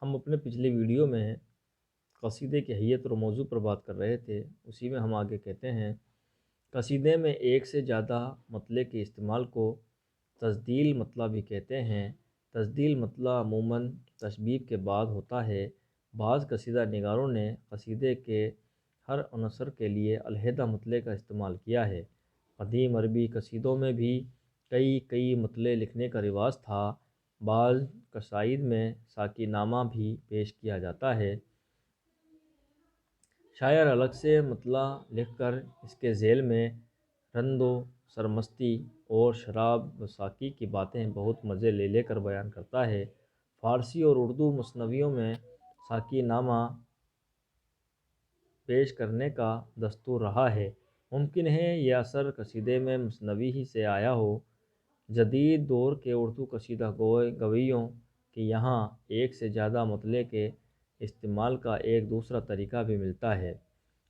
ہم اپنے پچھلے ویڈیو میں قصیدے کی حیت اور موضوع پر بات کر رہے تھے، اسی میں ہم آگے کہتے ہیں قصیدے میں ایک سے زیادہ مطلع کے استعمال کو تجدیل مطلع بھی کہتے ہیں۔ تجدیل مطلع عموماً تشبیب کے بعد ہوتا ہے۔ بعض قصیدہ نگاروں نے قصیدے کے ہر عنصر کے لیے علیحدہ مطلع کا استعمال کیا ہے۔ قدیم عربی قصیدوں میں بھی کئی مطلع لکھنے کا رواج تھا۔ بعض قصائد میں ساقی نامہ بھی پیش کیا جاتا ہے۔ شاعر الگ سے مطلع لکھ کر اس کے ذیل میں رند و سرمستی اور شراب و ساقی کی باتیں بہت مزے لے کر بیان کرتا ہے۔ فارسی اور اردو مثنویوں میں ساقی نامہ پیش کرنے کا دستور رہا ہے۔ ممکن ہے یہ اثر قصیدے میں مثنوی ہی سے آیا ہو۔ جدید دور کے اردو قصیدہ گویوں کے یہاں ایک سے زیادہ مطلع کے استعمال کا ایک دوسرا طریقہ بھی ملتا ہے۔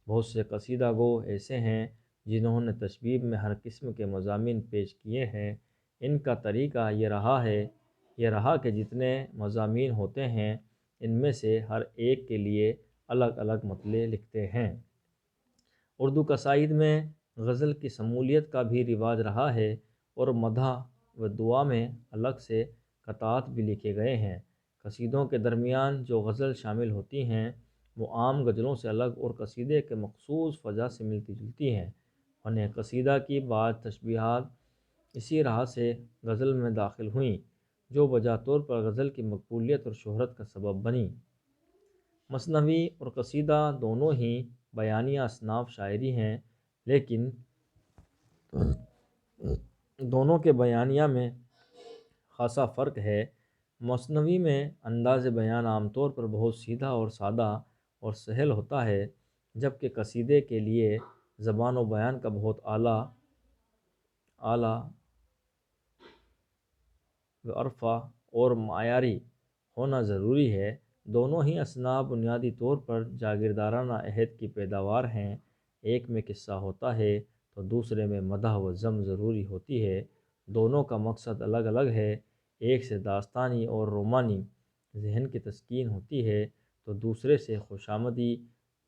بہت سے قصیدہ گو ایسے ہیں جنہوں نے تشبیب میں ہر قسم کے مضامین پیش کیے ہیں۔ ان کا طریقہ یہ رہا کہ جتنے مضامین ہوتے ہیں ان میں سے ہر ایک کے لیے الگ الگ مطلع لکھتے ہیں۔ اردو قصائد میں غزل کی شمولیت کا بھی رواج رہا ہے اور مدح و دعا میں الگ سے قطعات بھی لکھے گئے ہیں۔ قصیدوں کے درمیان جو غزل شامل ہوتی ہیں وہ عام غزلوں سے الگ اور قصیدے کے مخصوص فضا سے ملتی جلتی ہیں۔ فن قصیدہ کی بعض تشبیہات اسی راہ سے غزل میں داخل ہوئیں جو بجا طور پر غزل کی مقبولیت اور شہرت کا سبب بنی۔ مثنوی اور قصیدہ دونوں ہی بیانیہ اصناف شاعری ہیں، لیکن دونوں کے بیانیہ میں خاصا فرق ہے۔ مثنوی میں انداز بیان عام طور پر بہت سیدھا اور سادہ اور سہل ہوتا ہے، جبکہ قصیدے کے لیے زبان و بیان کا بہت اعلیٰ و عرفہ اور معیاری ہونا ضروری ہے۔ دونوں ہی اصناف بنیادی طور پر جاگیردارانہ عہد کی پیداوار ہیں۔ ایک میں قصہ ہوتا ہے تو دوسرے میں مدح و ذم ضروری ہوتی ہے۔ دونوں کا مقصد الگ الگ ہے۔ ایک سے داستانی اور رومانی ذہن کی تسکین ہوتی ہے تو دوسرے سے خوشامدی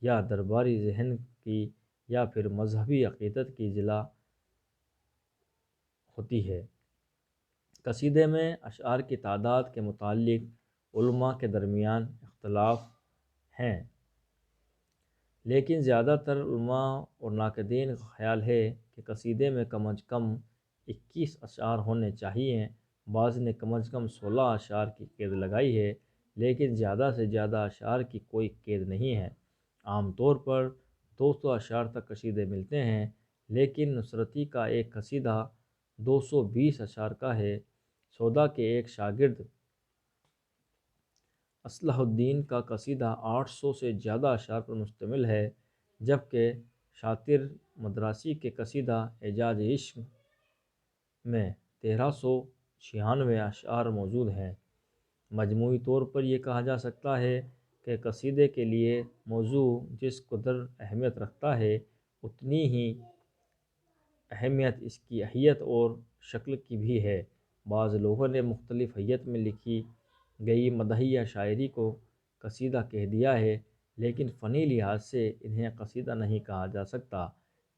یا درباری ذہن کی یا پھر مذہبی عقیدت کی اجلاء ہوتی ہے۔ قصیدے میں اشعار کی تعداد کے متعلق علماء کے درمیان اختلاف ہیں، لیکن زیادہ تر علماء اور ناقدین کا خیال ہے کہ قصیدے میں کم از کم 21 اشعار ہونے چاہئیں۔ بعض نے کم از کم 16 اشعار کی قید لگائی ہے، لیکن زیادہ سے زیادہ اشعار کی کوئی قید نہیں ہے۔ عام طور پر 200 اشعار تک قصیدے ملتے ہیں، لیکن نصرتی کا ایک قصیدہ 220 اشعار کا ہے۔ سودا کے ایک شاگرد اصلاح الدین کا قصیدہ 800 سے زیادہ اشعار پر مشتمل ہے، جبکہ شاطر مدراسی کے قصیدہ اعجاز عشق میں 1396 اشعار موجود ہیں۔ مجموعی طور پر یہ کہا جا سکتا ہے کہ قصیدے کے لیے موضوع جس قدر اہمیت رکھتا ہے اتنی ہی اہمیت اس کی حیت اور شکل کی بھی ہے۔ بعض لوگوں نے مختلف حیت میں لکھی گئی مدحیہ شاعری کو قصیدہ کہہ دیا ہے، لیکن فنی لحاظ سے انہیں قصیدہ نہیں کہا جا سکتا۔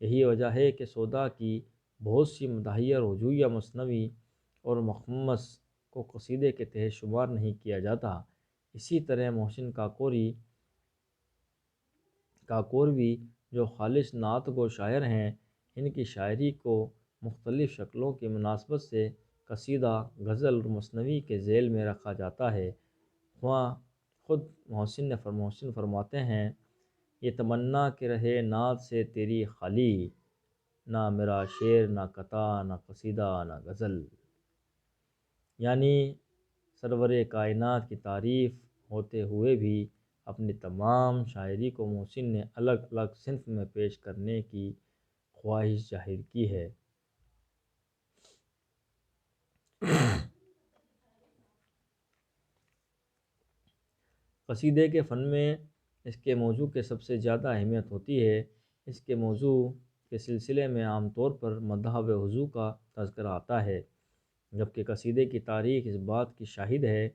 یہی وجہ ہے کہ سودا کی بہت سی مدحیہ رجوعیہ مثنوی اور مخمس کو قصیدے کے تحت شمار نہیں کیا جاتا۔ اسی طرح محسن کاکوروی جو خالص نعت گو شاعر ہیں، ان کی شاعری کو مختلف شکلوں کی مناسبت سے قصیدہ، غزل اور مثنوی کے ذیل میں رکھا جاتا ہے۔ خود محسن فرماتے ہیں، یہ تمنا کہ رہے نعت سے تیری خالی، نہ میرا شعر نہ قطع نہ قصیدہ نہ غزل۔ یعنی سرور کائنات کی تعریف ہوتے ہوئے بھی اپنی تمام شاعری کو محسن نے الگ الگ صنف میں پیش کرنے کی خواہش ظاہر کی ہے۔ قصیدے کے فن میں اس کے موضوع کے سب سے زیادہ اہمیت ہوتی ہے۔ اس کے موضوع کے سلسلے میں عام طور پر مدح و حضو کا تذکرہ آتا ہے، جبکہ قصیدے کی تاریخ اس بات کی شاہد ہے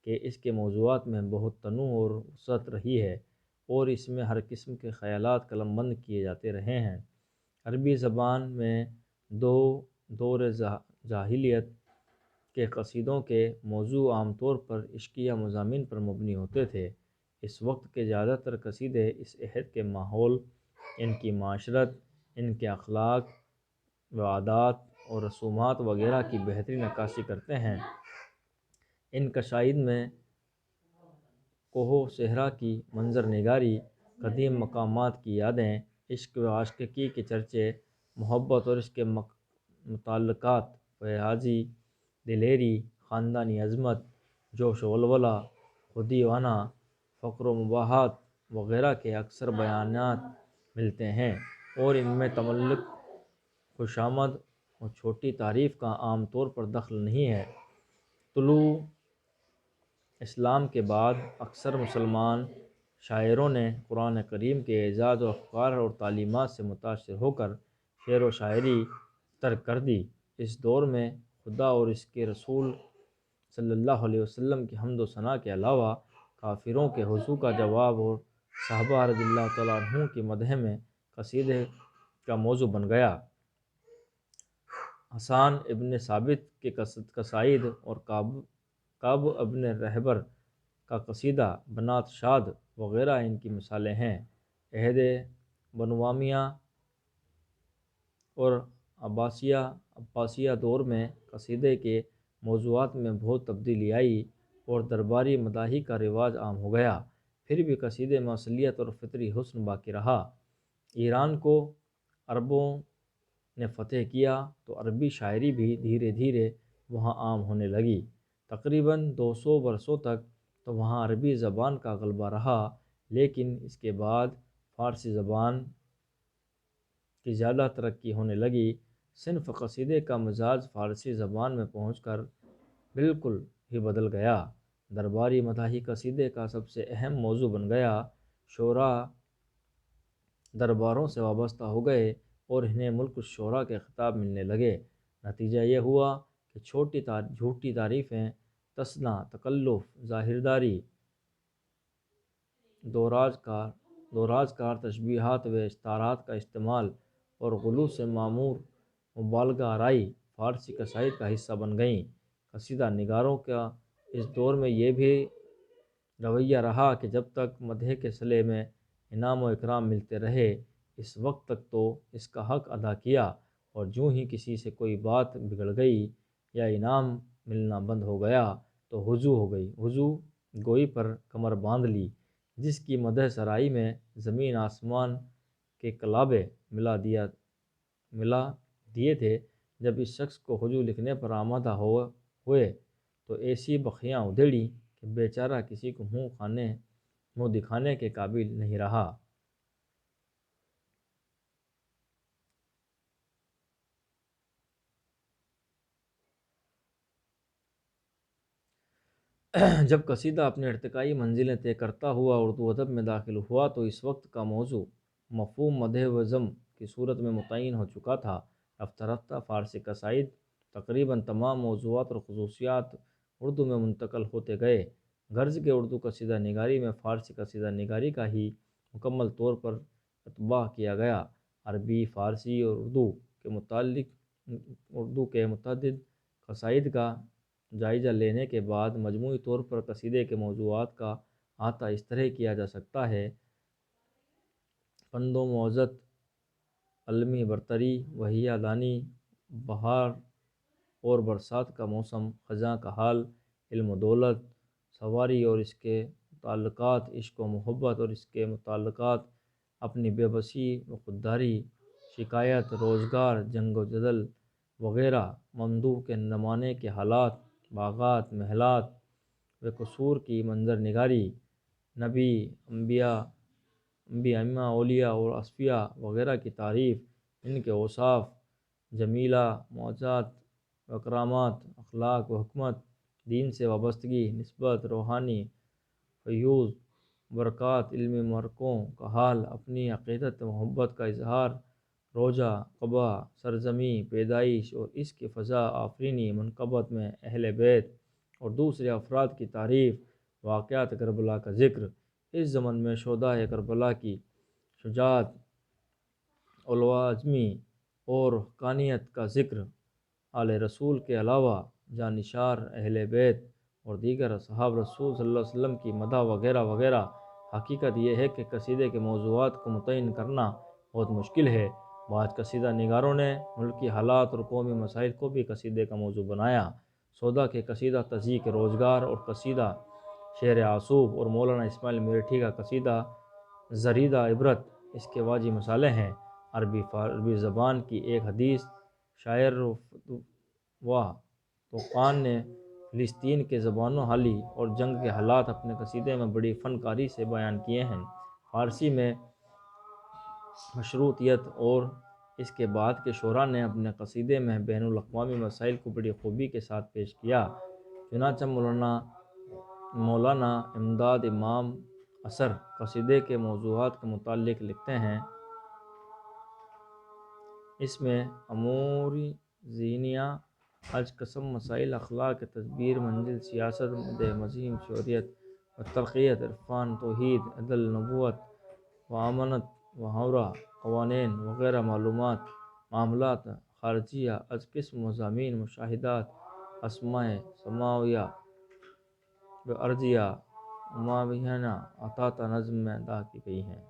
کہ اس کے موضوعات میں بہت تنوع اور وسعت رہی ہے اور اس میں ہر قسم کے خیالات قلم بند کیے جاتے رہے ہیں۔ عربی زبان میں دور جاہلیت کے قصیدوں کے موضوع عام طور پر عشقیہ مضامین پر مبنی ہوتے تھے۔ اس وقت کے زیادہ تر قصیدے اس عہد کے ماحول، ان کی معاشرت، ان کے اخلاق و عادات اور رسومات وغیرہ کی بہترین عکاسی کرتے ہیں۔ ان قصائد میں کوہ و صحرا کی منظر نگاری، قدیم مقامات کی یادیں، عشق و عاشقی کے چرچے، محبت اور اس کے متعلقات، فیاضی، دلیری، خاندانی عظمت، جوش و ولولہ، خودی و انا، فقر و مباحات وغیرہ کے اکثر بیانات ملتے ہیں، اور ان میں تملق، خوشامد اور چھوٹی تعریف کا عام طور پر دخل نہیں ہے۔ طلوع اسلام کے بعد اکثر مسلمان شاعروں نے قرآن کریم کے اعجاز و افکار اور تعلیمات سے متاثر ہو کر شعر و شاعری ترک کر دی۔ اس دور میں خدا اور اس کے رسول صلی اللہ علیہ وسلم کی حمد و ثنا کے علاوہ کافروں کے ہجوم کا جواب اور صحابہ رضی اللہ تعالیٰ عنہ کی مدح میں قصیدے کا موضوع بن گیا۔ حسان ابن ثابت کے قصائد اور کعب ابن رہبر کا قصیدہ بنات شاد وغیرہ ان کی مثالیں ہیں۔ عہد بنو امیہ اور عباسیہ دور میں قصیدے کے موضوعات میں بہت تبدیلی آئی اور درباری مداحی کا رواج عام ہو گیا، پھر بھی قصیدے میں اصلیت اور فطری حسن باقی رہا۔ ایران کو عربوں نے فتح کیا تو عربی شاعری بھی دھیرے دھیرے وہاں عام ہونے لگی۔ تقریباً 200 برسوں تک تو وہاں عربی زبان کا غلبہ رہا، لیکن اس کے بعد فارسی زبان کی زیادہ ترقی ہونے لگی۔ صنف قصیدے کا مزاج فارسی زبان میں پہنچ کر بالکل ہی بدل گیا۔ درباری مداحی قصیدے کا سب سے اہم موضوع بن گیا۔ شعراء درباروں سے وابستہ ہو گئے اور انہیں ملک الشعراء کے خطاب ملنے لگے۔ نتیجہ یہ ہوا کہ جھوٹی تعریفیں، تصنع، تکلف، ظاہرداری، دورازکار تشبیہات و استعارات کا استعمال اور غلو سے معمور مبالغہ آرائی فارسی قصائد کا حصہ بن گئیں۔ قصیدہ نگاروں کا اس دور میں یہ بھی رویہ رہا کہ جب تک مدح کے صلے میں انعام و اکرام ملتے رہے، اس وقت تک تو اس کا حق ادا کیا، اور جوں ہی کسی سے کوئی بات بگڑ گئی یا انعام ملنا بند ہو گیا تو ہجوم ہو گئی، ہجوم گوئی پر کمر باندھ لی، جس کی مدح سرائی میں زمین آسمان کے کلابے ملا دیے تھے۔ جب اس شخص کو ہجوم لکھنے پر آمادہ ہوئے تو ایسی بخیاں ادھیڑی کہ بیچارہ کسی کو منہ دکھانے کے قابل نہیں رہا۔ جب قصیدہ اپنی ارتقائی منزلیں طے کرتا ہوا اردو ادب میں داخل ہوا تو اس وقت کا موضوع مفہوم مدح و ذم کی صورت میں متعین ہو چکا تھا۔ رفتہ رفتہ فارسی قصائد تقریباً تمام موضوعات اور خصوصیات اردو میں منتقل ہوتے گئے، غرض کہ اردو قصیدہ نگاری میں فارسی قصیدہ نگاری کا ہی مکمل طور پر اتباع کیا گیا۔ عربی، فارسی اور اردو کے متعدد قصائد کا جائزہ لینے کے بعد مجموعی طور پر قصیدے کے موضوعات کا احاطہ اس طرح کیا جا سکتا ہے: پند و موعظت، علمی برتری، وحییہ دانی، بہار اور برسات کا موسم، خزاں کا حال، علم و دولت، سواری اور اس کے متعلقات، عشق و محبت اور اس کے متعلقات، اپنی بے بسی و خودداری، شکایت، روزگار، جنگ و جدل وغیرہ، ممدوح کے زمانے کے حالات، باغات، محلات و قصور کی منظر نگاری، نبی، انبیاء، ائمہ، اولیاء اور اصفیاء وغیرہ کی تعریف، ان کے اوصاف، جمیلہ، معجزات و کرامات، اخلاق و حکمت، دین سے وابستگی، نسبت، روحانی فیوض، برکات، علمی مرقوں کا حال، اپنی عقیدت و محبت کا اظہار، روزہ، قبا، سرزمی، پیدائش اور اس کی فضا آفرینی، منقبت میں اہل بیت اور دوسرے افراد کی تعریف، واقعات کربلا کا ذکر، اس زمن میں شہدائے کربلا کی شجاعت، علوازمی اور حقانیت کا ذکر، آل رسول کے علاوہ جانشار اہل بیت اور دیگر اصحاب رسول صلی اللہ علیہ وسلم کی مدح وغیرہ وغیرہ۔ حقیقت یہ ہے کہ قصیدے کے موضوعات کو متعین کرنا بہت مشکل ہے۔ بعض قصیدہ نگاروں نے ملکی حالات اور قومی مسائل کو بھی قصیدے کا موضوع بنایا۔ سودا کے قصیدہ تضییق روزگار اور قصیدہ شعر آسوب اور مولانا اسماعیل میرٹھی کا قصیدہ زریدہ عبرت اس کے واجب مثالیں ہیں۔ عربی زبان کی ایک حدیث شاعر و توقان نے فلسطین کے زبان حالی اور جنگ کے حالات اپنے قصیدے میں بڑی فنکاری سے بیان کیے ہیں۔ فارسی میں مشروطیت اور اس کے بعد کے شعراء نے اپنے قصیدے میں بین الاقوامی مسائل کو بڑی خوبی کے ساتھ پیش کیا۔ چنانچہ مولانا امداد امام اثر قصیدے کے موضوعات کے متعلق لکھتے ہیں، اس میں امور دینیہ، حج، قسم، مسائل اخلاق، تدبیر، منزل، سیاست، مدح، مذہب، شریعت و ترقیت، عرفان، توحید، عدل، نبوت و امانت و حورہ، قوانین وغیرہ معاملات خارجیہ از قسم مضامین، مشاہدات، اسماء سماویہ و ارضیہ و مابینہ احاطہ نظم میں ادا کی گئی ہیں۔